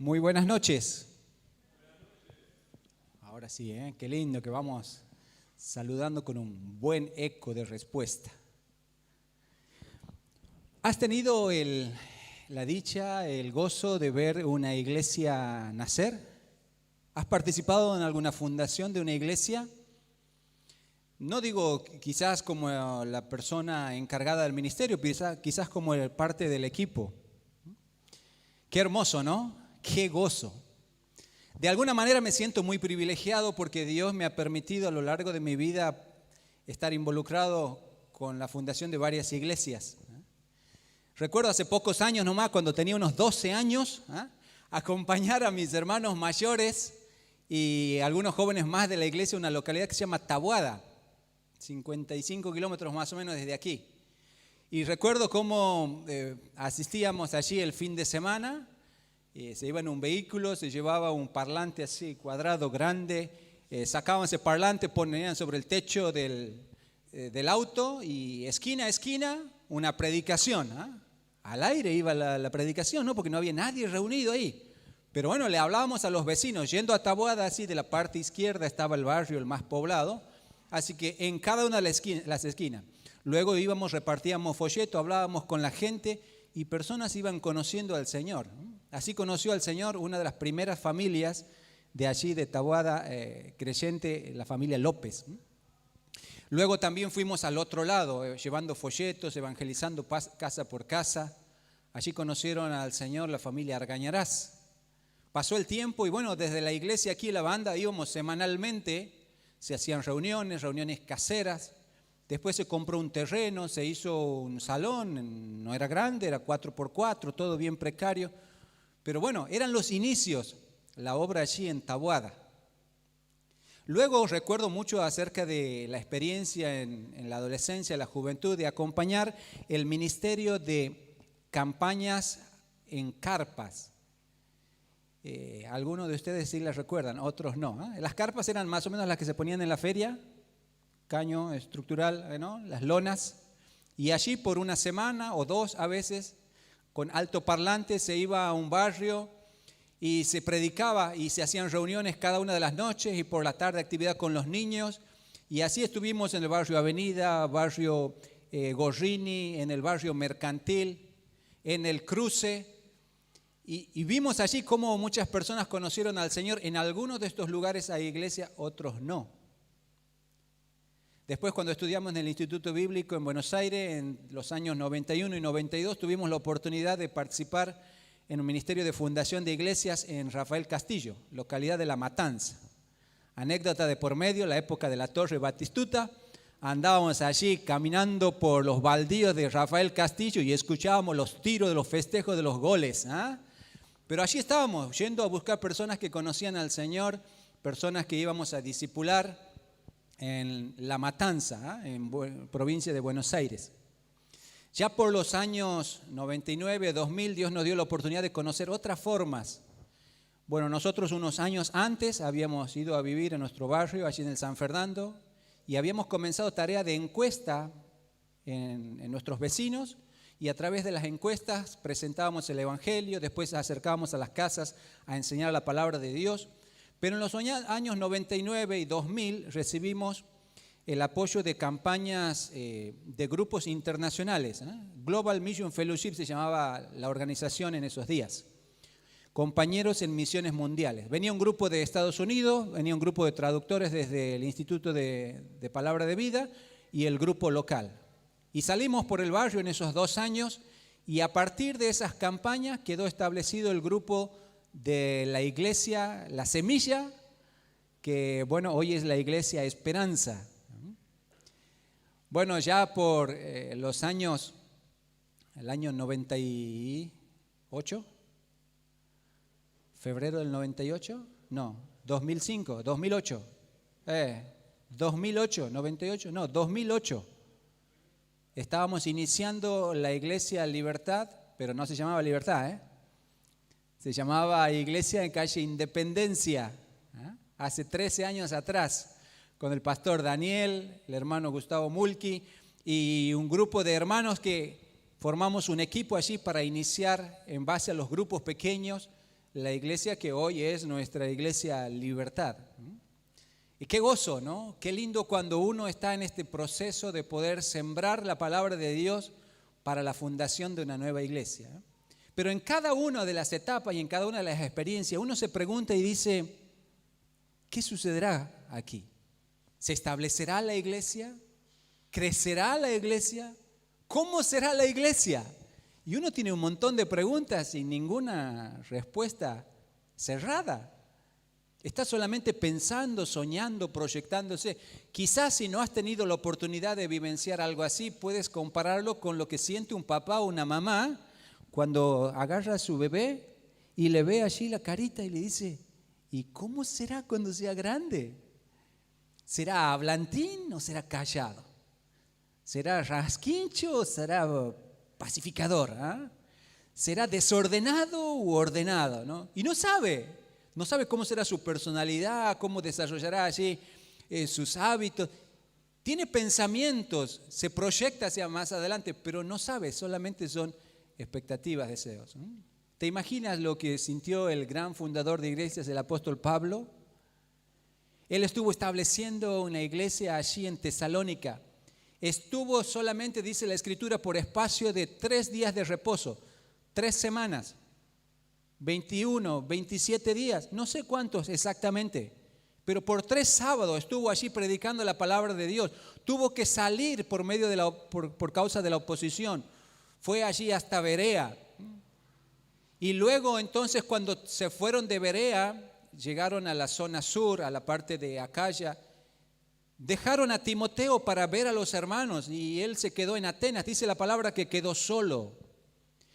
Muy buenas noches. Ahora sí, qué lindo que vamos saludando con un buen eco de respuesta. ¿Has tenido la dicha, el gozo de ver una iglesia nacer? ¿Has participado en alguna fundación de una iglesia? No digo quizás como la persona encargada del ministerio, quizás como parte del equipo. Qué hermoso, ¿no? Qué gozo. De alguna manera me siento muy privilegiado porque Dios me ha permitido a lo largo de mi vida estar involucrado con la fundación de varias iglesias. Recuerdo hace pocos años nomás, cuando tenía unos 12 años, acompañar a mis hermanos mayores y algunos jóvenes más de la iglesia a una localidad que se llama Taboada, 55 kilómetros más o menos desde aquí. Y recuerdo cómo asistíamos allí el fin de semana. Se iba en un vehículo, se llevaba un parlante así cuadrado, grande, sacaban ese parlante, ponían sobre el techo del auto y esquina a esquina una predicación. Al aire iba la predicación, ¿no? Porque no había nadie reunido ahí. Pero bueno, le hablábamos a los vecinos, yendo a Taboada, así de la parte izquierda estaba el barrio, el más poblado, así que en cada una de las esquinas. Luego íbamos, repartíamos folletos, hablábamos con la gente y personas iban conociendo al Señor. Así conoció al Señor una de las primeras familias de allí de Taboada, creyente, la familia López. Luego también fuimos al otro lado, llevando folletos, evangelizando casa por casa. Allí conocieron al Señor la familia Argañarás. Pasó el tiempo y bueno, desde la iglesia aquí, la banda, íbamos semanalmente, se hacían reuniones caseras. Después se compró un terreno, se hizo un salón, no era grande, era 4x4, todo bien precario. Pero bueno, eran los inicios, la obra allí en Taboada. Luego recuerdo mucho acerca de la experiencia en la adolescencia, la juventud, de acompañar el ministerio de campañas en carpas. Algunos de ustedes sí las recuerdan, otros no. Las carpas eran más o menos las que se ponían en la feria, caño estructural, ¿no? Las lonas. Y allí por una semana o dos a veces, con altoparlantes se iba a un barrio y se predicaba y se hacían reuniones cada una de las noches y por la tarde actividad con los niños. Y así estuvimos en el barrio Avenida, barrio Gorrini, en el barrio Mercantil, en el Cruce. Y vimos allí cómo muchas personas conocieron al Señor. En algunos de estos lugares hay iglesia, otros no. Después, cuando estudiamos en el Instituto Bíblico en Buenos Aires, en los años 91 y 92, tuvimos la oportunidad de participar en un ministerio de fundación de iglesias en Rafael Castillo, localidad de La Matanza. Anécdota de por medio, la época de la Torre Batistuta, andábamos allí caminando por los baldíos de Rafael Castillo y escuchábamos los tiros de los festejos de los goles. Pero allí estábamos, yendo a buscar personas que conocían al Señor, personas que íbamos a discipular en La Matanza, en provincia de Buenos Aires. Ya por los años 99, 2000, Dios nos dio la oportunidad de conocer otras formas. Bueno, nosotros unos años antes habíamos ido a vivir en nuestro barrio, allí en el San Fernando, y habíamos comenzado tarea de encuesta en nuestros vecinos, y a través de las encuestas presentábamos el Evangelio, después acercábamos a las casas a enseñar la palabra de Dios. Pero en los años 99 y 2000 recibimos el apoyo de campañas de grupos internacionales. Global Mission Fellowship se llamaba la organización en esos días. Compañeros en misiones mundiales. Venía un grupo de Estados Unidos, venía un grupo de traductores desde el Instituto de Palabra de Vida y el grupo local. Y salimos por el barrio en esos 2 años y a partir de esas campañas quedó establecido el grupo de la iglesia La Semilla, que bueno, hoy es la iglesia Esperanza. Bueno, ya por los años, el año 98, febrero del 98, no, 2005, 2008, 2008, 98, no, 2008. Estábamos iniciando la iglesia Libertad, pero no se llamaba Libertad, Se llamaba Iglesia en Calle Independencia, hace 13 años atrás, con el pastor Daniel, el hermano Gustavo Mulki y un grupo de hermanos que formamos un equipo allí para iniciar en base a los grupos pequeños la iglesia que hoy es nuestra iglesia Libertad. Y qué gozo, ¿no? Qué lindo cuando uno está en este proceso de poder sembrar la palabra de Dios para la fundación de una nueva iglesia. Pero en cada una de las etapas y en cada una de las experiencias, uno se pregunta y dice, ¿qué sucederá aquí? ¿Se establecerá la iglesia? ¿Crecerá la iglesia? ¿Cómo será la iglesia? Y uno tiene un montón de preguntas y ninguna respuesta cerrada. Está solamente pensando, soñando, proyectándose. Quizás si no has tenido la oportunidad de vivenciar algo así, puedes compararlo con lo que siente un papá o una mamá cuando agarra a su bebé y le ve allí la carita y le dice, ¿y cómo será cuando sea grande? ¿Será hablantín o será callado? ¿Será rasquincho o será pacificador? ¿Será desordenado u ordenado? ¿No? Y no sabe cómo será su personalidad, cómo desarrollará allí sus hábitos. Tiene pensamientos, se proyecta hacia más adelante, pero no sabe, solamente son expectativas, deseos. ¿Te imaginas lo que sintió el gran fundador de iglesias, el apóstol Pablo? Él estuvo estableciendo una iglesia allí en Tesalónica. Estuvo solamente, dice la Escritura, por espacio de 3 días de reposo, 3 semanas. 21, 27 días, no sé cuántos exactamente, pero por 3 sábados estuvo allí predicando la palabra de Dios. Tuvo que salir por causa de la oposición. Fue allí hasta Berea. Y luego entonces cuando se fueron de Berea, llegaron a la zona sur, a la parte de Acaya, dejaron a Timoteo para ver a los hermanos y él se quedó en Atenas. Dice la palabra que quedó solo.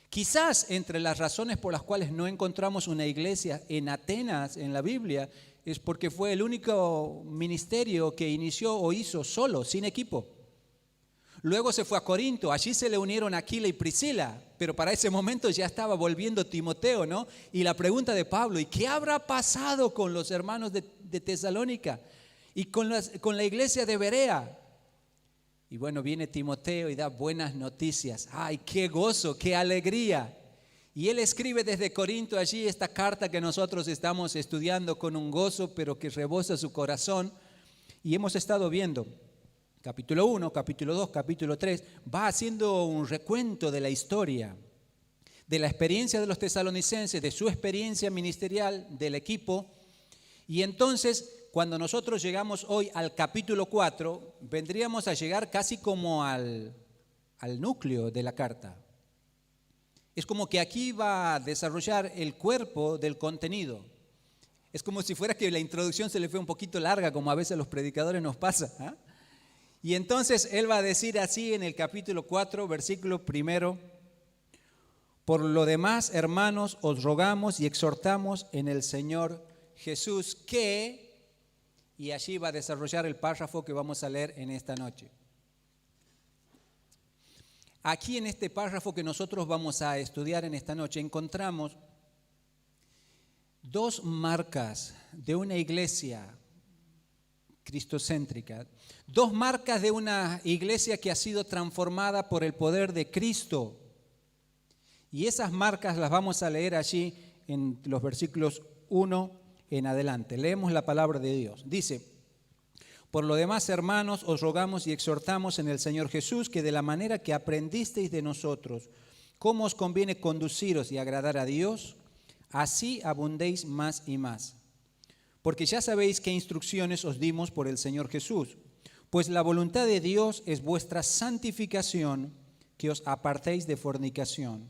Quizás entre las razones por las cuales no encontramos una iglesia en Atenas en la Biblia es porque fue el único ministerio que inició o hizo solo, sin equipo. Luego se fue a Corinto, allí se le unieron Aquila y Priscila, pero para ese momento ya estaba volviendo Timoteo, ¿no? Y la pregunta de Pablo, ¿y qué habrá pasado con los hermanos de Tesalónica y con la iglesia de Berea? Y bueno, viene Timoteo y da buenas noticias. ¡Ay, qué gozo, qué alegría! Y él escribe desde Corinto allí esta carta que nosotros estamos estudiando con un gozo, pero que rebosa su corazón. Y hemos estado viendo capítulo 1, capítulo 2, capítulo 3. Va haciendo un recuento de la historia, de la experiencia de los tesalonicenses, de su experiencia ministerial, del equipo. Y entonces, cuando nosotros llegamos hoy al capítulo 4, vendríamos a llegar casi como al núcleo de la carta. Es como que aquí va a desarrollar el cuerpo del contenido. Es como si fuera que la introducción se le fue un poquito larga, como a veces a los predicadores nos pasa. Y entonces él va a decir así en el capítulo 4, versículo 1: por lo demás, hermanos, os rogamos y exhortamos en el Señor Jesús que... Y allí va a desarrollar el párrafo que vamos a leer en esta noche. Aquí en este párrafo que nosotros vamos a estudiar en esta noche encontramos 2 marcas de una iglesia cristocéntrica, 2 marcas de una iglesia que ha sido transformada por el poder de Cristo. Y esas marcas las vamos a leer allí en los versículos 1 en adelante. Leemos la palabra de Dios. Dice: por lo demás, hermanos, os rogamos y exhortamos en el Señor Jesús que de la manera que aprendisteis de nosotros cómo os conviene conduciros y agradar a Dios, así abundéis más y más. Porque ya sabéis qué instrucciones os dimos por el Señor Jesús. Pues la voluntad de Dios es vuestra santificación, que os apartéis de fornicación.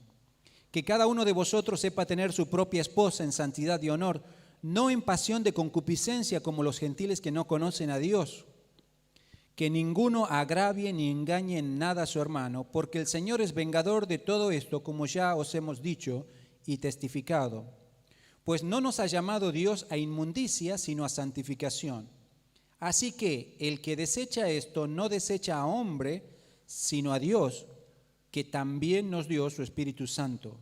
Que cada uno de vosotros sepa tener su propia esposa en santidad y honor, no en pasión de concupiscencia como los gentiles que no conocen a Dios. Que ninguno agravie ni engañe en nada a su hermano, porque el Señor es vengador de todo esto, como ya os hemos dicho y testificado. Pues no nos ha llamado Dios a inmundicia, sino a santificación. Así que el que desecha esto no desecha a hombre, sino a Dios, que también nos dio su Espíritu Santo.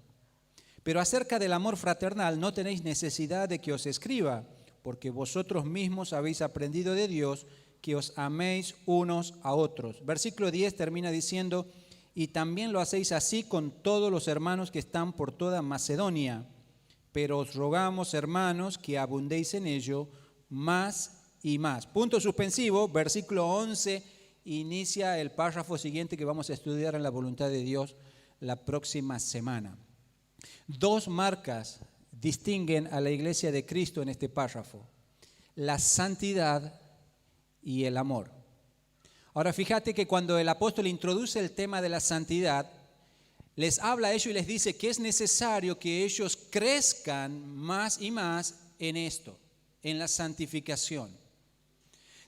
Pero acerca del amor fraternal no tenéis necesidad de que os escriba, porque vosotros mismos habéis aprendido de Dios que os améis unos a otros. Versículo 10 termina diciendo: y también lo hacéis así con todos los hermanos que están por toda Macedonia. pero os rogamos, hermanos, que abundéis en ello más y más. Punto suspensivo, versículo 11, inicia el párrafo siguiente que vamos a estudiar en la voluntad de Dios la próxima semana. Dos marcas distinguen a la iglesia de Cristo en este párrafo: la santidad y el amor. Ahora fíjate que cuando el apóstol introduce el tema de la santidad, les habla a ellos y les dice que es necesario que ellos crezcan más y más en esto, en la santificación.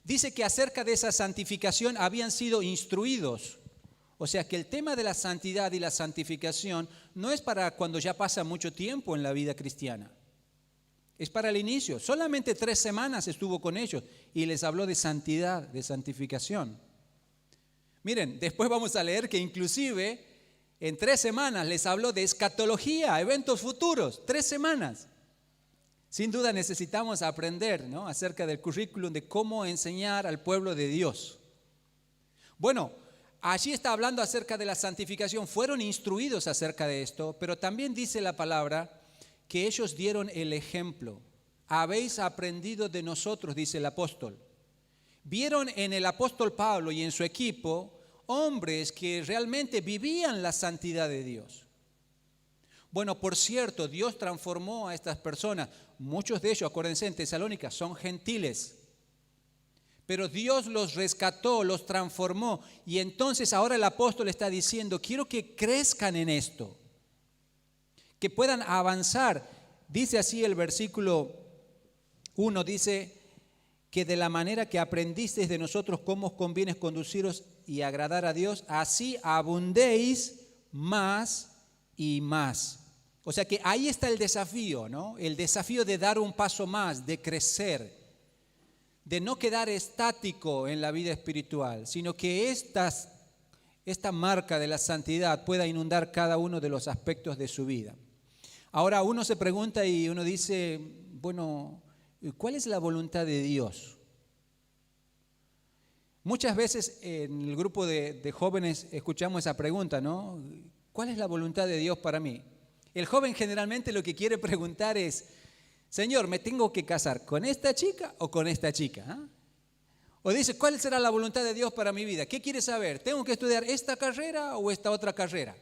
Dice que acerca de esa santificación habían sido instruidos. O sea que el tema de la santidad y la santificación no es para cuando ya pasa mucho tiempo en la vida cristiana. Es para el inicio. Solamente 3 semanas estuvo con ellos y les habló de santidad, de santificación. Miren, después vamos a leer que inclusive en 3 semanas les habló de escatología, eventos futuros, 3 semanas. Sin duda necesitamos aprender, ¿no?, acerca del currículum de cómo enseñar al pueblo de Dios. Bueno, allí está hablando acerca de la santificación. Fueron instruidos acerca de esto, pero también dice la palabra que ellos dieron el ejemplo. Habéis aprendido de nosotros, dice el apóstol. Vieron en el apóstol Pablo y en su equipo hombres que realmente vivían la santidad de Dios. Bueno, por cierto, Dios transformó a estas personas. Muchos de ellos, acuérdense, en Tesalónica son gentiles. Pero Dios los rescató, los transformó. Y entonces ahora el apóstol está diciendo: quiero que crezcan en esto, que puedan avanzar. Dice así el versículo 1, dice que de la manera que aprendisteis de nosotros cómo os conviene conduciros y agradar a Dios, así abundéis más y más. O sea que ahí está el desafío, ¿no? El desafío de dar un paso más, de crecer, de no quedar estático en la vida espiritual, sino que esta marca de la santidad pueda inundar cada uno de los aspectos de su vida. Ahora uno se pregunta y uno dice, bueno, ¿cuál es la voluntad de Dios? Muchas veces en el grupo de jóvenes escuchamos esa pregunta, ¿no? ¿Cuál es la voluntad de Dios para mí? El joven generalmente lo que quiere preguntar es: Señor, ¿me tengo que casar con esta chica o con esta chica? ¿Ah? O dice, ¿cuál será la voluntad de Dios para mi vida? ¿Qué quiere saber? ¿Tengo que estudiar esta carrera o esta otra carrera?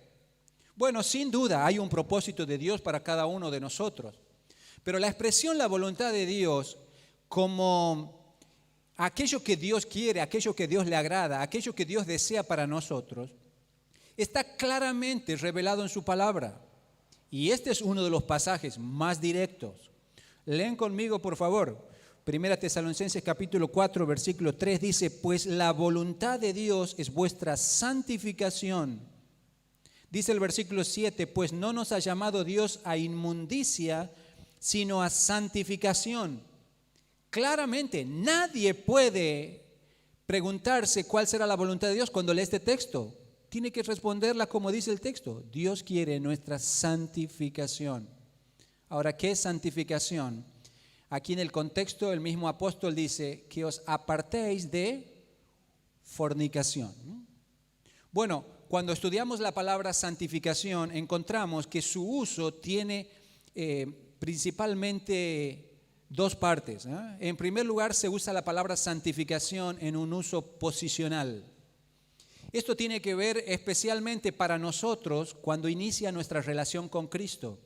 Bueno, sin duda hay un propósito de Dios para cada uno de nosotros. Pero la expresión la voluntad de Dios como aquello que Dios quiere, aquello que Dios le agrada, aquello que Dios desea para nosotros, está claramente revelado en su palabra. Y este es uno de los pasajes más directos. Leen conmigo, por favor. 1 Tesalonicenses capítulo 4, versículo 3 dice: pues la voluntad de Dios es vuestra santificación. Dice el versículo 7, pues no nos ha llamado Dios a inmundicia, sino a santificación. Claramente, nadie puede preguntarse cuál será la voluntad de Dios cuando lee este texto. Tiene que responderla como dice el texto. Dios quiere nuestra santificación. Ahora, ¿qué es santificación? Aquí en el contexto el mismo apóstol dice que os apartéis de fornicación. Bueno, cuando estudiamos la palabra santificación encontramos que su uso tiene principalmente 2 partes. En primer lugar, se usa la palabra santificación en un uso posicional. Esto tiene que ver especialmente para nosotros cuando inicia nuestra relación con Cristo.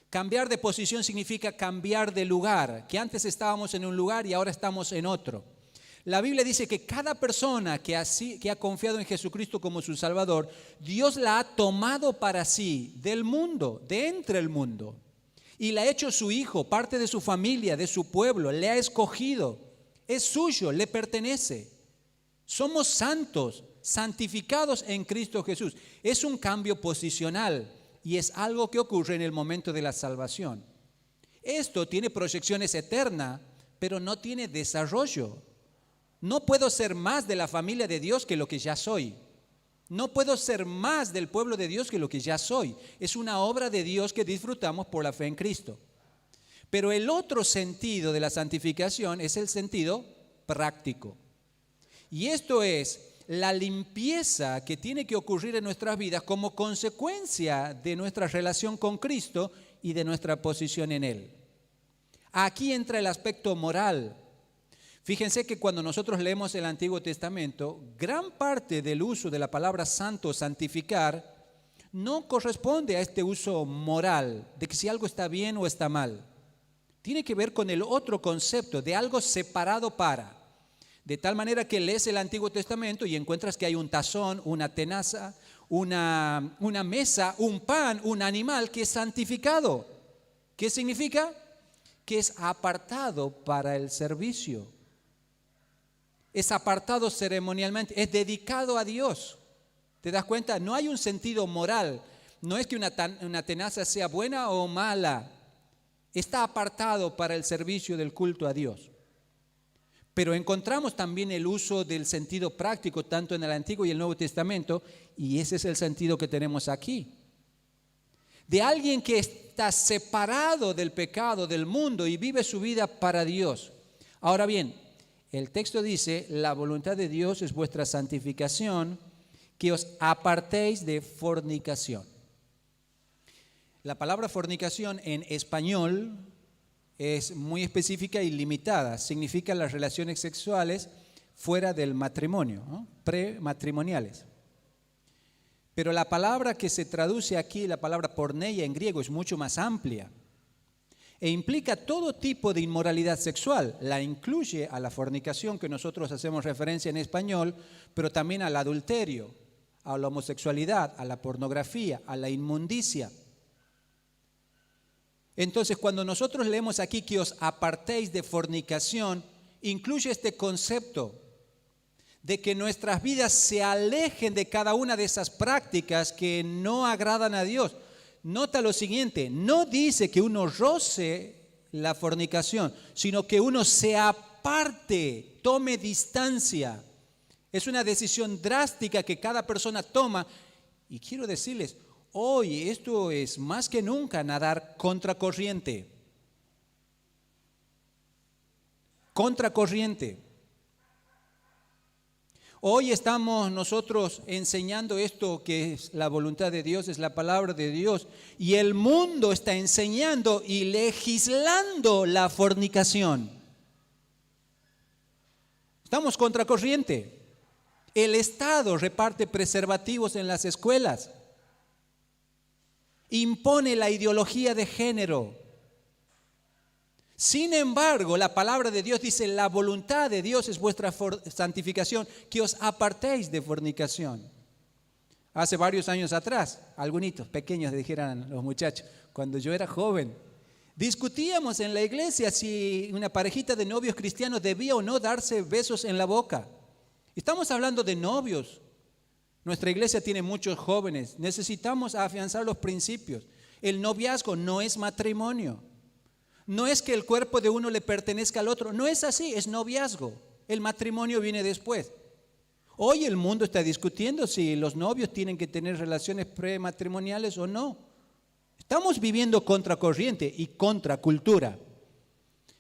Cambiar de posición significa cambiar de lugar, que antes estábamos en un lugar y ahora estamos en otro. La Biblia dice que cada persona que ha confiado en Jesucristo como su Salvador, Dios la ha tomado para sí del mundo, de entre el mundo, y la ha hecho su hijo, parte de su familia, de su pueblo, le ha escogido, es suyo, le pertenece. Somos santos, santificados en Cristo Jesús. Es un cambio posicional y es algo que ocurre en el momento de la salvación. Esto tiene proyecciones eternas, pero no tiene desarrollo. No puedo ser más de la familia de Dios que lo que ya soy. No puedo ser más del pueblo de Dios que lo que ya soy. Es una obra de Dios que disfrutamos por la fe en Cristo. Pero el otro sentido de la santificación es el sentido práctico. Y esto es la limpieza que tiene que ocurrir en nuestras vidas como consecuencia de nuestra relación con Cristo y de nuestra posición en Él. Aquí entra el aspecto moral. Fíjense que cuando nosotros leemos el Antiguo Testamento, gran parte del uso de la palabra santo, santificar, no corresponde a este uso moral, de que si algo está bien o está mal. Tiene que ver con el otro concepto, de algo separado para. De tal manera que lees el Antiguo Testamento y encuentras que hay un tazón, una tenaza, una mesa, un pan, un animal que es santificado. ¿Qué significa? Que es apartado para el servicio. Es apartado ceremonialmente, es dedicado a Dios. ¿Te das cuenta? No hay un sentido moral. No es que una tenaza sea buena o mala. Está apartado para el servicio del culto a Dios. Pero encontramos también el uso del sentido práctico, tanto en el Antiguo y el Nuevo Testamento, y ese es el sentido que tenemos aquí. De alguien que está separado del pecado, del mundo, y vive su vida para Dios. Ahora bien, el texto dice, la voluntad de Dios es vuestra santificación, que os apartéis de fornicación. La palabra fornicación en español es muy específica y limitada. Significa las relaciones sexuales fuera del matrimonio, ¿no? Prematrimoniales. Pero la palabra que se traduce aquí, la palabra porneia en griego, es mucho más amplia e implica todo tipo de inmoralidad sexual. La incluye a la fornicación, que nosotros hacemos referencia en español, pero también al adulterio, a la homosexualidad, a la pornografía, a la inmundicia. Entonces, cuando nosotros leemos aquí que os apartéis de fornicación, incluye este concepto de que nuestras vidas se alejen de cada una de esas prácticas que no agradan a Dios. Nota lo siguiente, no dice que uno roce la fornicación, sino que uno se aparte, tome distancia. Es una decisión drástica que cada persona toma. Y quiero decirles, hoy esto es más que nunca nadar contracorriente. Contracorriente. Hoy estamos nosotros enseñando esto que es la voluntad de Dios, es la palabra de Dios. Y el mundo está enseñando y legislando la fornicación. Estamos contracorriente. El Estado reparte preservativos en las escuelas. Impone la ideología de género. Sin embargo, la palabra de Dios dice, la voluntad de Dios es vuestra santificación, que os apartéis de fornicación. Hace varios años atrás, algunos pequeños dijeran los muchachos, cuando yo era joven, discutíamos en la iglesia si una parejita de novios cristianos debía o no darse besos en la boca. Estamos hablando de novios. Nuestra iglesia tiene muchos jóvenes. Necesitamos afianzar los principios. El noviazgo no es matrimonio. No es que el cuerpo de uno le pertenezca al otro. No es así, es noviazgo. El matrimonio viene después. Hoy el mundo está discutiendo si los novios tienen que tener relaciones prematrimoniales o no. Estamos viviendo contracorriente y contracultura.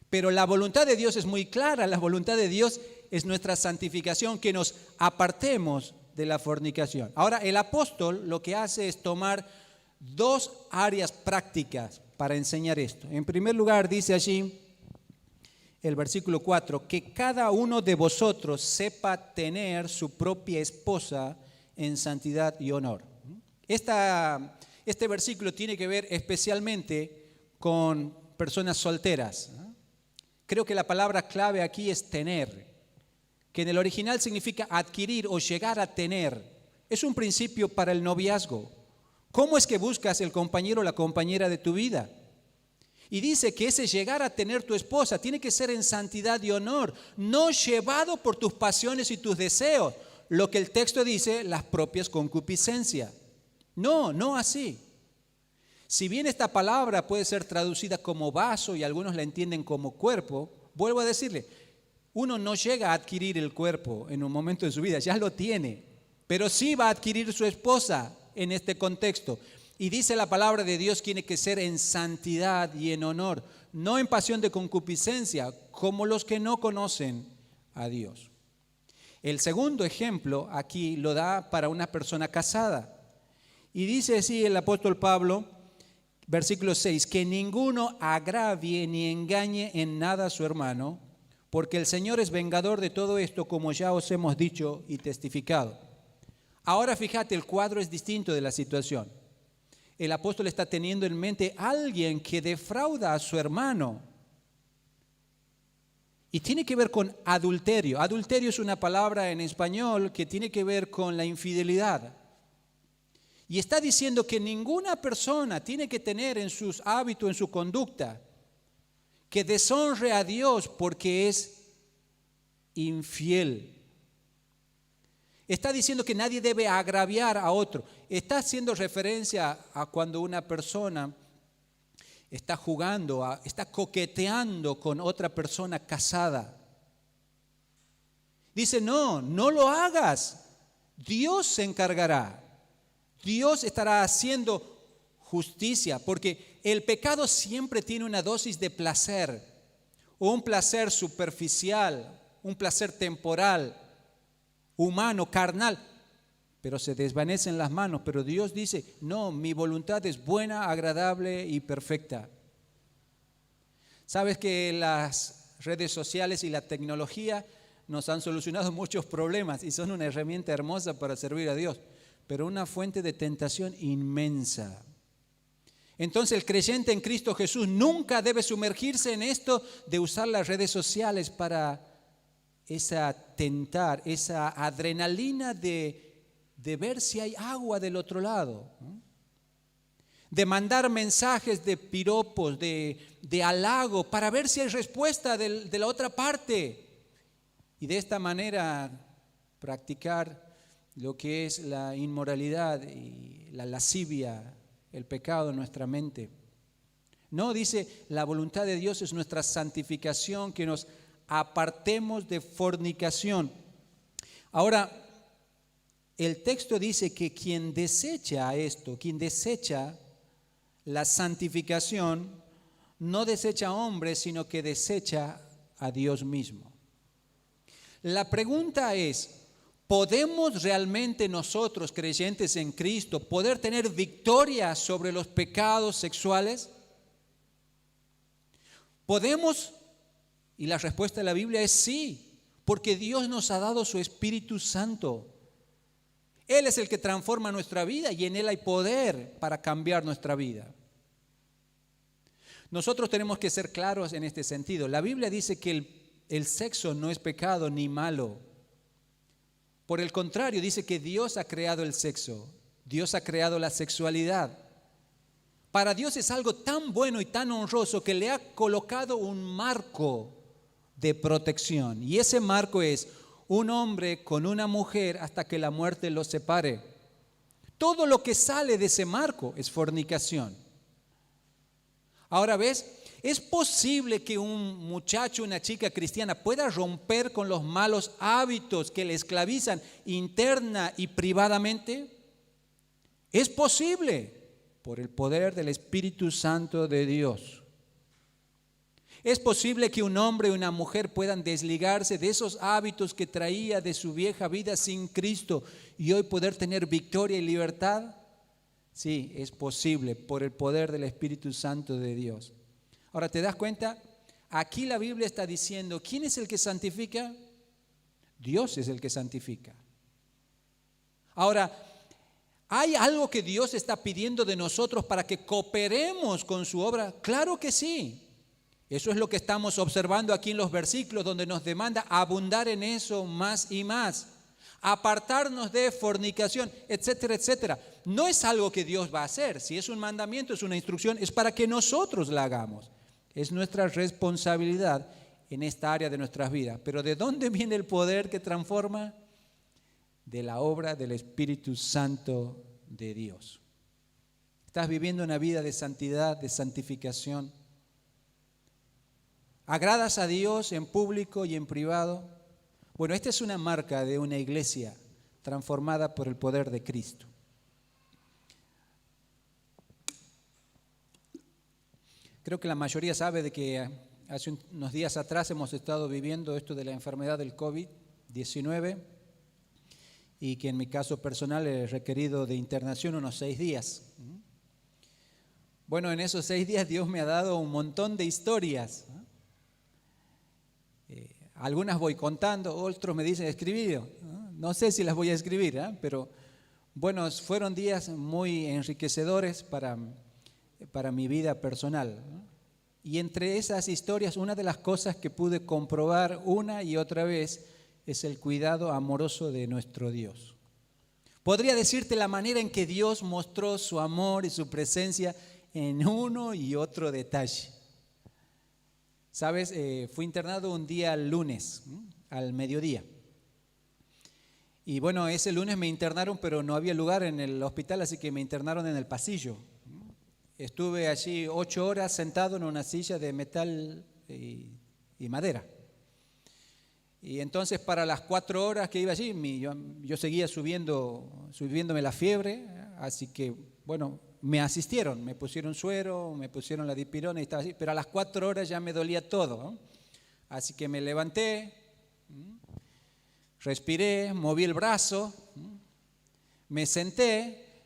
Pero la voluntad de Dios es muy clara. La voluntad de Dios es nuestra santificación, que nos apartemos de la fornicación. Ahora, el apóstol lo que hace es tomar dos áreas prácticas para enseñar esto. En primer lugar, dice allí el versículo 4, que cada uno de vosotros sepa tener su propia esposa en santidad y honor. Este versículo tiene que ver especialmente con personas solteras. Creo que la palabra clave aquí es tener, que en el original significa adquirir o llegar a tener. Es un principio para el noviazgo. ¿Cómo es que buscas el compañero o la compañera de tu vida? Y dice que ese llegar a tener tu esposa tiene que ser en santidad y honor, no llevado por tus pasiones y tus deseos, lo que el texto dice, las propias concupiscencias. No así. Si bien esta palabra puede ser traducida como vaso y algunos la entienden como cuerpo, vuelvo a decirle, uno no llega a adquirir el cuerpo en un momento de su vida, ya lo tiene, pero sí va a adquirir su esposa en este contexto. Y dice la palabra de Dios, tiene que ser en santidad y en honor, no en pasión de concupiscencia, como los que no conocen a Dios. El segundo ejemplo aquí lo da para una persona casada. Y dice así el apóstol Pablo, Versículo 6, que ninguno agravie ni engañe en nada a su hermano, porque el Señor es vengador de todo esto, como ya os hemos dicho y testificado. Ahora fíjate, el cuadro es distinto de la situación. El apóstol está teniendo en mente a alguien que defrauda a su hermano. Y tiene que ver con adulterio. Adulterio es una palabra en español que tiene que ver con la infidelidad. Y está diciendo que ninguna persona tiene que tener en sus hábitos, en su conducta, que deshonre a Dios porque es infiel. Está diciendo que nadie debe agraviar a otro. Está haciendo referencia a cuando una persona está jugando, está coqueteando con otra persona casada. Dice, no lo hagas. Dios se encargará. Dios estará haciendo justicia, porque el pecado siempre tiene una dosis de placer, o un placer superficial, un placer temporal, humano, carnal, pero se desvanecen las manos. Pero Dios dice, no, mi voluntad es buena, agradable y perfecta. Sabes que las redes sociales y la tecnología nos han solucionado muchos problemas y son una herramienta hermosa para servir a Dios, pero una fuente de tentación inmensa. Entonces el creyente en Cristo Jesús nunca debe sumergirse en esto de usar las redes sociales para tentar, esa adrenalina de ver si hay agua del otro lado, ¿no? De mandar mensajes de piropos, de halago, para ver si hay respuesta de la otra parte. Y de esta manera practicar lo que es la inmoralidad y la lascivia, el pecado en nuestra mente. No, dice, la voluntad de Dios es nuestra santificación, que nos apartemos de fornicación. Ahora, el texto dice que quien desecha esto, quien desecha la santificación, no desecha a hombres, sino que desecha a Dios mismo. La pregunta es, ¿podemos realmente nosotros, creyentes en Cristo, poder tener victoria sobre los pecados sexuales? ¿Podemos? Y la respuesta de la Biblia es sí, porque Dios nos ha dado su Espíritu Santo. Él es el que transforma nuestra vida y en Él hay poder para cambiar nuestra vida. Nosotros tenemos que ser claros en este sentido. La Biblia dice que el sexo no es pecado ni malo. Por el contrario, dice que Dios ha creado el sexo. Dios ha creado la sexualidad. Para Dios es algo tan bueno y tan honroso que le ha colocado un marco de protección. Y ese marco es un hombre con una mujer hasta que la muerte los separe. Todo lo que sale de ese marco es fornicación. Ahora ves, ¿es posible que un muchacho, una chica cristiana pueda romper con los malos hábitos que le esclavizan interna y privadamente? Es posible por el poder del Espíritu Santo de Dios. Es posible que un hombre y una mujer puedan desligarse de esos hábitos que traía de su vieja vida sin Cristo y hoy poder tener victoria y libertad. Sí, es posible por el poder del Espíritu Santo de Dios. Ahora, ¿te das cuenta? Aquí la Biblia está diciendo, ¿quién es el que santifica? Dios es el que santifica. Ahora, ¿hay algo que Dios está pidiendo de nosotros para que cooperemos con su obra? Claro que sí. Eso es lo que estamos observando aquí en los versículos, donde nos demanda abundar en eso más y más. Apartarnos de fornicación, etcétera, etcétera. No es algo que Dios va a hacer. Si es un mandamiento, es una instrucción, es para que nosotros la hagamos. Es nuestra responsabilidad en esta área de nuestras vidas. Pero ¿de dónde viene el poder que transforma? De la obra del Espíritu Santo de Dios. ¿Estás viviendo una vida de santidad, de santificación? ¿Agradas a Dios en público y en privado? Bueno, esta es una marca de una iglesia transformada por el poder de Cristo. Creo que la mayoría sabe de que hace unos días atrás hemos estado viviendo esto de la enfermedad del COVID-19 y que en mi caso personal he requerido de internación unos 6 días. Bueno, en esos 6 días Dios me ha dado un montón de historias. Algunas voy contando, otros me dicen escribir. No sé si las voy a escribir, pero bueno, fueron días muy enriquecedores para mi vida personal. Y entre esas historias, una de las cosas que pude comprobar una y otra vez es el cuidado amoroso de nuestro Dios. Podría decirte la manera en que Dios mostró su amor y su presencia en uno y otro detalle. ¿Sabes? Fui internado un día lunes, al mediodía. Y bueno, ese lunes me internaron, pero no había lugar en el hospital, así que me internaron en el pasillo. Estuve allí 8 horas sentado en una silla de metal y madera. Y entonces para las 4 horas que iba allí, yo seguía subiéndome la fiebre, así que bueno, me asistieron, me pusieron suero, me pusieron la dipirona y estaba así, pero a las 4 horas ya me dolía todo, ¿no? Así que me levanté, respiré, moví el brazo, me senté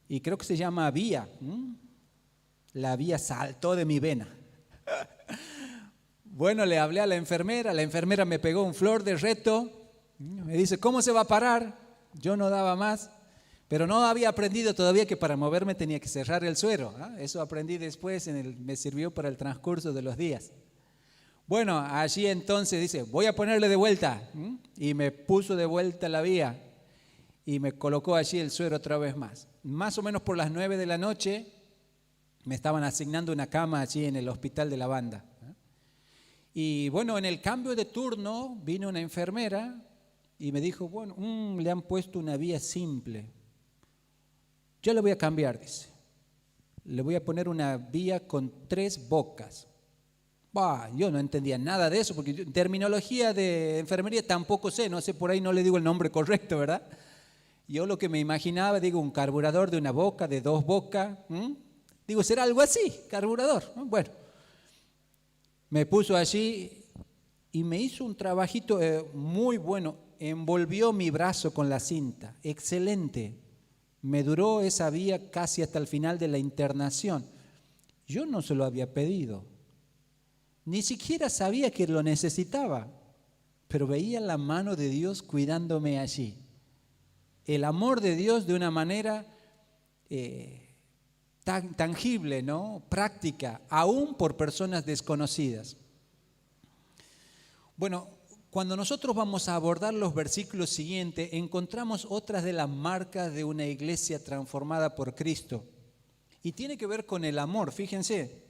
y creo que se llama vía. La vía saltó de mi vena. Bueno, le hablé a la enfermera me pegó un flor de reto, me dice, ¿cómo se va a parar? Yo no daba más, pero no había aprendido todavía que para moverme tenía que cerrar el suero. Eso aprendí después, me sirvió para el transcurso de los días. Bueno, allí entonces dice, voy a ponerle de vuelta, y me puso de vuelta la vía y me colocó allí el suero otra vez más. Más o menos por las 9 de la noche me estaban asignando una cama allí en el hospital de la banda. Y bueno, en el cambio de turno vino una enfermera y me dijo, bueno, le han puesto una vía simple. Yo le voy a cambiar, dice. Le voy a poner una vía con 3 bocas. Yo no entendía nada de eso, porque terminología de enfermería tampoco sé, no sé, por ahí no le digo el nombre correcto, ¿verdad? Yo lo que me imaginaba, digo, un carburador de 1 boca, de 2 bocas. Digo, será algo así, carburador. Bueno, me puso allí y me hizo un trabajito muy bueno. Envolvió mi brazo con la cinta, excelente. Me duró esa vía casi hasta el final de la internación. Yo no se lo había pedido, ni siquiera sabía que lo necesitaba, pero veía la mano de Dios cuidándome allí. El amor de Dios de una manera tangible, ¿no? Práctica, aún por personas desconocidas. Bueno, cuando nosotros vamos a abordar los versículos siguientes, encontramos otras de las marcas de una iglesia transformada por Cristo. Y tiene que ver con el amor, fíjense.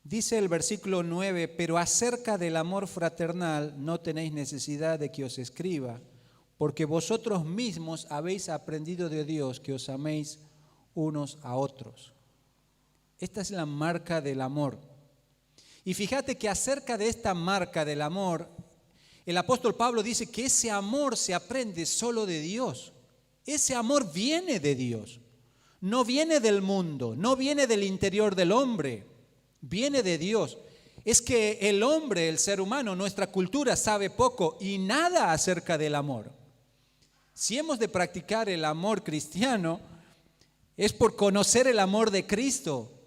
Dice el versículo 9, pero acerca del amor fraternal no tenéis necesidad de que os escriba, porque vosotros mismos habéis aprendido de Dios que os améis unos a otros. Esta es la marca del amor. Y fíjate que acerca de esta marca del amor, el apóstol Pablo dice que ese amor se aprende solo de Dios. Ese amor viene de Dios, no viene del mundo, no viene del interior del hombre, viene de Dios. Es que el hombre, el ser humano, nuestra cultura sabe poco y nada acerca del amor. Si hemos de practicar el amor cristiano, es por conocer el amor de Cristo.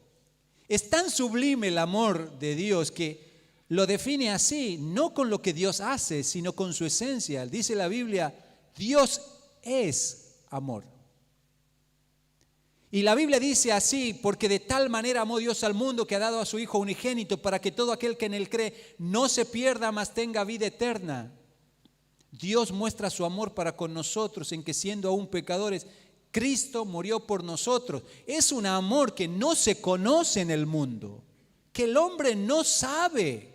Es tan sublime el amor de Dios que lo define así, no con lo que Dios hace, sino con su esencia. Dice la Biblia, Dios es amor. Y la Biblia dice así, porque de tal manera amó Dios al mundo que ha dado a su Hijo unigénito para que todo aquel que en él cree no se pierda, mas tenga vida eterna. Dios muestra su amor para con nosotros en que siendo aún pecadores, Cristo murió por nosotros. Es un amor que no se conoce en el mundo, que el hombre no sabe.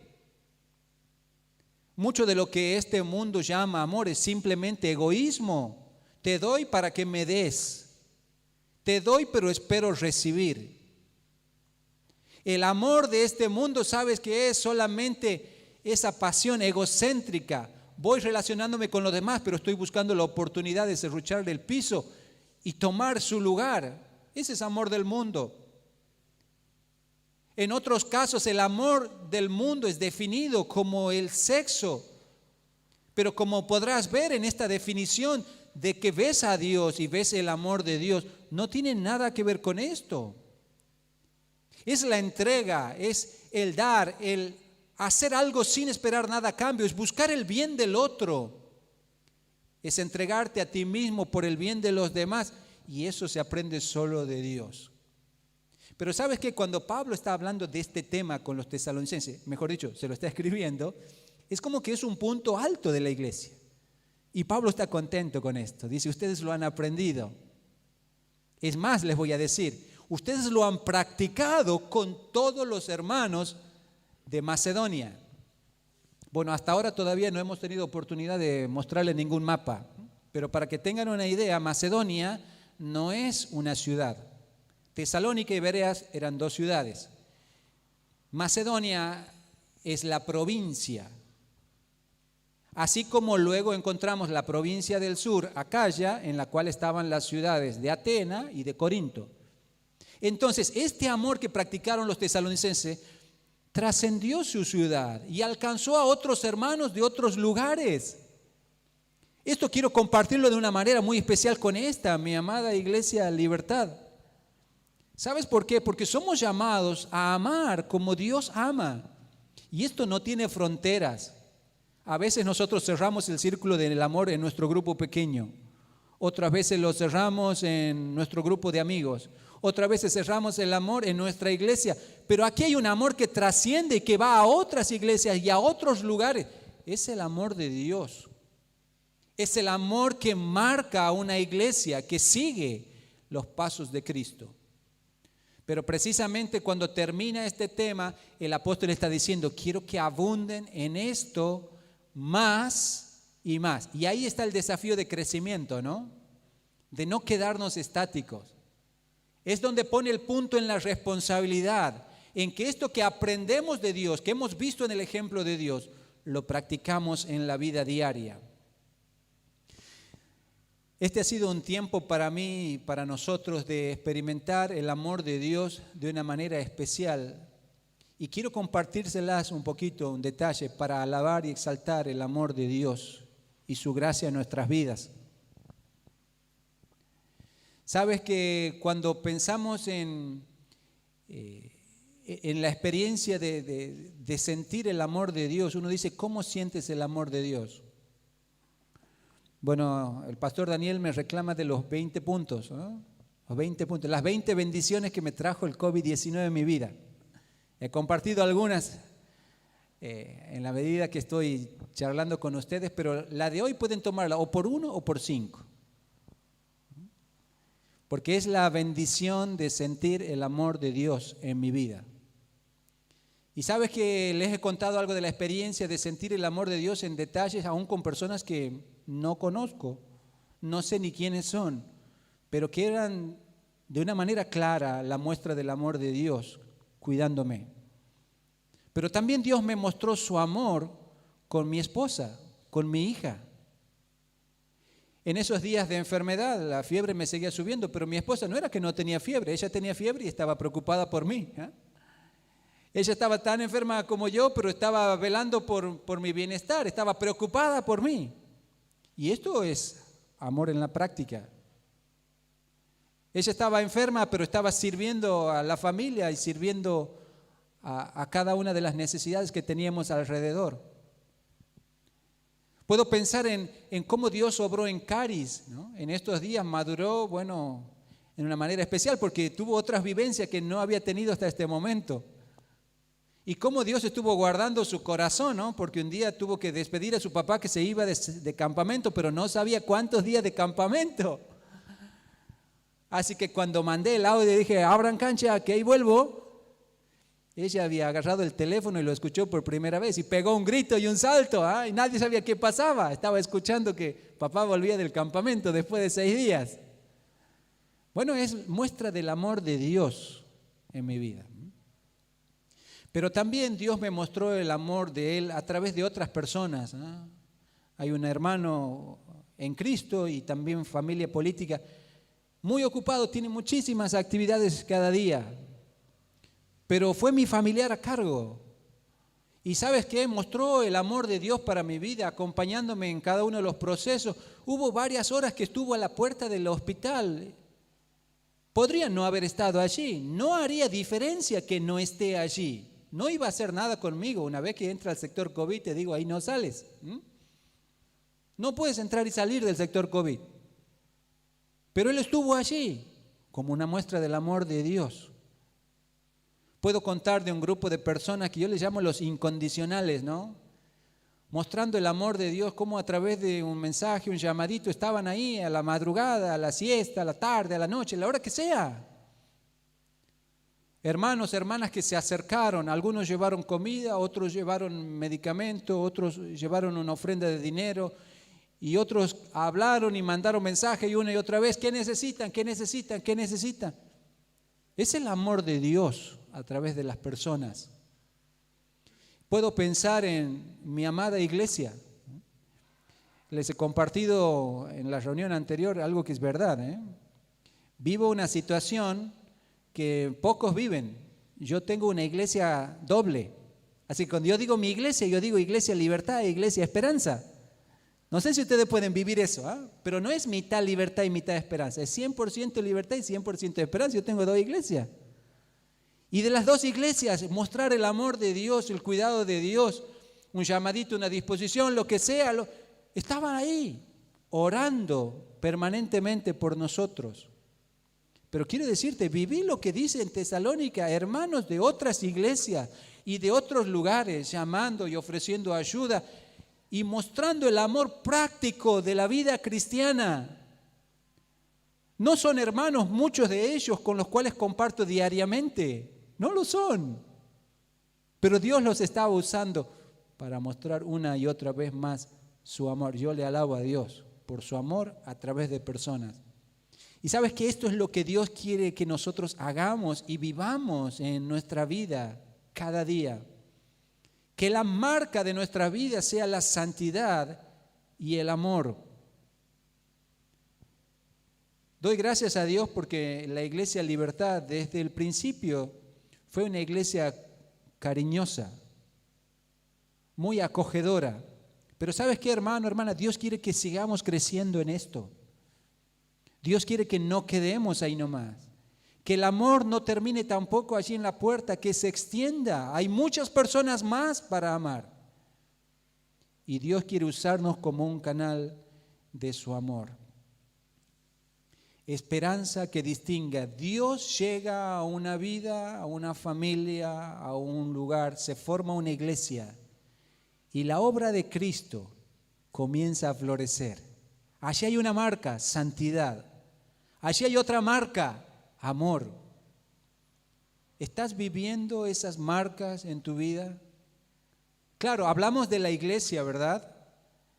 Mucho de lo que este mundo llama amor es simplemente egoísmo. Te doy para que me des. Te doy, pero espero recibir. El amor de este mundo, ¿sabes qué es? Solamente esa pasión egocéntrica. Voy relacionándome con los demás, pero estoy buscando la oportunidad de serrucharle el piso y tomar su lugar. Ese es amor del mundo. En otros casos, el amor del mundo es definido como el sexo. Pero como podrás ver en esta definición de que ves a Dios y ves el amor de Dios, no tiene nada que ver con esto. Es la entrega, es el dar, el hacer algo sin esperar nada a cambio, es buscar el bien del otro, es entregarte a ti mismo por el bien de los demás, y eso se aprende solo de Dios. Pero ¿sabes qué? Cuando Pablo está hablando de este tema con los tesalonicenses, mejor dicho, se lo está escribiendo, es como que es un punto alto de la iglesia. Y Pablo está contento con esto. Dice, ustedes lo han aprendido. Es más, les voy a decir, ustedes lo han practicado con todos los hermanos de Macedonia. Bueno, hasta ahora todavía no hemos tenido oportunidad de mostrarles ningún mapa, pero para que tengan una idea, Macedonia no es una ciudad. Tesalónica y Bereas eran dos ciudades. Macedonia es la provincia. Así como luego encontramos la provincia del sur, Acaya, en la cual estaban las ciudades de Atena y de Corinto. Entonces, este amor que practicaron los tesalonicenses trascendió su ciudad y alcanzó a otros hermanos de otros lugares. Esto quiero compartirlo de una manera muy especial con esta, mi amada Iglesia Libertad. ¿Sabes por qué? Porque somos llamados a amar como Dios ama. Y esto no tiene fronteras. A veces nosotros cerramos el círculo del amor en nuestro grupo pequeño. Otras veces lo cerramos en nuestro grupo de amigos. Otras veces cerramos el amor en nuestra iglesia. Pero aquí hay un amor que trasciende y que va a otras iglesias y a otros lugares. Es el amor de Dios. Es el amor que marca a una iglesia que sigue los pasos de Cristo. Pero precisamente cuando termina este tema, el apóstol está diciendo, quiero que abunden en esto más y más. Y ahí está el desafío de crecimiento, ¿no? De no quedarnos estáticos. Es donde pone el punto en la responsabilidad, en que esto que aprendemos de Dios, que hemos visto en el ejemplo de Dios, lo practicamos en la vida diaria. Este ha sido un tiempo para mí y para nosotros de experimentar el amor de Dios de una manera especial. Y quiero compartírselas un poquito, un detalle, para alabar y exaltar el amor de Dios y su gracia en nuestras vidas. Sabes que cuando pensamos en la experiencia de sentir el amor de Dios, uno dice, ¿cómo sientes el amor de Dios? Bueno, el pastor Daniel me reclama de los 20 puntos, ¿no? Los 20 puntos, las 20 bendiciones que me trajo el COVID-19 en mi vida. He compartido algunas en la medida que estoy charlando con ustedes, pero la de hoy pueden tomarla o por 1 o por 5. Porque es la bendición de sentir el amor de Dios en mi vida. Y sabes que les he contado algo de la experiencia de sentir el amor de Dios en detalles, aún con personas que no conozco, no sé ni quiénes son, pero que eran de una manera clara la muestra del amor de Dios cuidándome. Pero también Dios me mostró su amor con mi esposa, con mi hija. En esos días de enfermedad, la fiebre me seguía subiendo, pero mi esposa no era que no tenía fiebre, ella tenía fiebre y estaba preocupada por mí. Ella estaba tan enferma como yo, pero estaba velando por mi bienestar, estaba preocupada por mí. Y esto es amor en la práctica. Ella estaba enferma, pero estaba sirviendo a la familia y sirviendo a cada una de las necesidades que teníamos alrededor. Puedo pensar en cómo Dios obró en Caris, ¿no? En estos días maduró, bueno, en una manera especial porque tuvo otras vivencias que no había tenido hasta este momento. Y cómo Dios estuvo guardando su corazón, ¿no? Porque un día tuvo que despedir a su papá que se iba de campamento, pero no sabía cuántos días de campamento. Así que cuando mandé el audio y dije, abran cancha, que ahí vuelvo, ella había agarrado el teléfono y lo escuchó por primera vez y pegó un grito y un salto, y nadie sabía qué pasaba. Estaba escuchando que papá volvía del campamento después de 6 días. Bueno, es muestra del amor de Dios en mi vida. Pero también Dios me mostró el amor de Él a través de otras personas, ¿no? Hay un hermano en Cristo y también familia política, muy ocupado, tiene muchísimas actividades cada día, pero fue mi familiar a cargo. Y ¿sabes qué? Mostró el amor de Dios para mi vida, acompañándome en cada uno de los procesos. Hubo varias horas que estuvo a la puerta del hospital Podría no haber estado allí, no haría diferencia que no esté allí. No iba a hacer nada conmigo. Una vez que entra al sector COVID, te digo, ahí no sales. No puedes entrar y salir del sector COVID. Pero Él estuvo allí como una muestra del amor de Dios. Puedo contar de un grupo de personas que yo les llamo los incondicionales, ¿no? Mostrando el amor de Dios, como a través de un mensaje, un llamadito, estaban ahí a la madrugada, a la siesta, a la tarde, a la noche, a la hora que sea. Hermanos, hermanas que se acercaron, algunos llevaron comida, otros llevaron medicamento, otros llevaron una ofrenda de dinero y otros hablaron y mandaron mensaje y una y otra vez, ¿qué necesitan? ¿Qué necesitan? ¿Qué necesitan? Es el amor de Dios a través de las personas. Puedo pensar en mi amada iglesia. Les he compartido en la reunión anterior algo que es verdad. Vivo una situación que pocos viven. Yo tengo una iglesia doble. Así que cuando yo digo mi iglesia, yo digo Iglesia Libertad e Iglesia Esperanza. No sé si ustedes pueden vivir eso, pero no es mitad libertad y mitad esperanza. Es 100% libertad y 100% esperanza. Yo tengo 2 iglesias. Y de las 2 iglesias, mostrar el amor de Dios, el cuidado de Dios, un llamadito, una disposición, lo que sea, estaban ahí, orando permanentemente por nosotros. Pero quiero decirte, viví lo que dice en Tesalónica, hermanos de otras iglesias y de otros lugares, llamando y ofreciendo ayuda y mostrando el amor práctico de la vida cristiana. No son hermanos muchos de ellos con los cuales comparto diariamente. No lo son, pero Dios los estaba usando para mostrar una y otra vez más su amor. Yo le alabo a Dios por su amor a través de personas. Y sabes que esto es lo que Dios quiere que nosotros hagamos y vivamos en nuestra vida cada día. Que la marca de nuestra vida sea la santidad y el amor. Doy gracias a Dios porque la Iglesia Libertad desde el principio fue una iglesia cariñosa, muy acogedora. Pero ¿sabes qué, hermano, hermana? Dios quiere que sigamos creciendo en esto. Dios quiere que no quedemos ahí nomás. Que el amor no termine tampoco allí en la puerta, que se extienda. Hay muchas personas más para amar. Y Dios quiere usarnos como un canal de su amor. Esperanza que distinga. Dios llega a una vida, a una familia, a un lugar, se forma una iglesia y la obra de Cristo comienza a florecer. Allí hay una marca, santidad. Allí hay otra marca, amor. ¿Estás viviendo esas marcas en tu vida? Claro, hablamos de la iglesia, ¿verdad?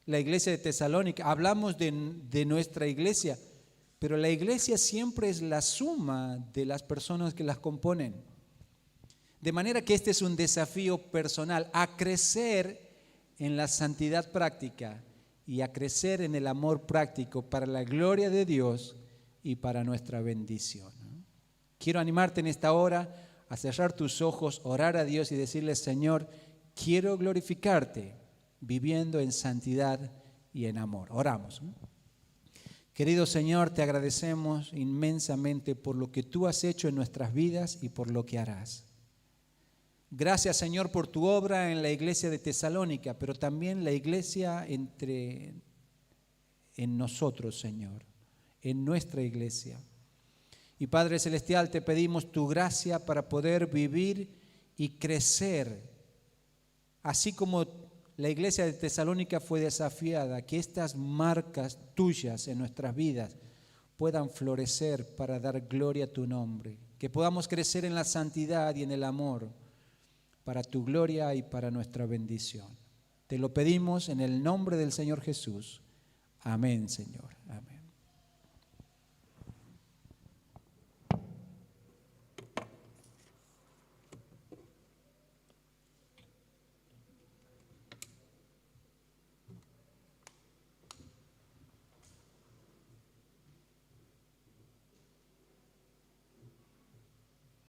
La iglesia de Tesalónica, hablamos de nuestra iglesia. Pero la iglesia siempre es la suma de las personas que las componen. De manera que este es un desafío personal, a crecer en la santidad práctica y a crecer en el amor práctico para la gloria de Dios y para nuestra bendición. Quiero animarte en esta hora a cerrar tus ojos, orar a Dios y decirle, Señor, quiero glorificarte viviendo en santidad y en amor. Oramos. Querido Señor, te agradecemos inmensamente por lo que tú has hecho en nuestras vidas y por lo que harás. Gracias, Señor, por tu obra en la iglesia de Tesalónica, pero también la iglesia en nosotros, Señor, en nuestra iglesia. Y Padre Celestial, te pedimos tu gracia para poder vivir y crecer, así como la iglesia de Tesalónica fue desafiada, que estas marcas tuyas en nuestras vidas puedan florecer para dar gloria a tu nombre, que podamos crecer en la santidad y en el amor para tu gloria y para nuestra bendición. Te lo pedimos en el nombre del Señor Jesús. Amén, Señor. Amén.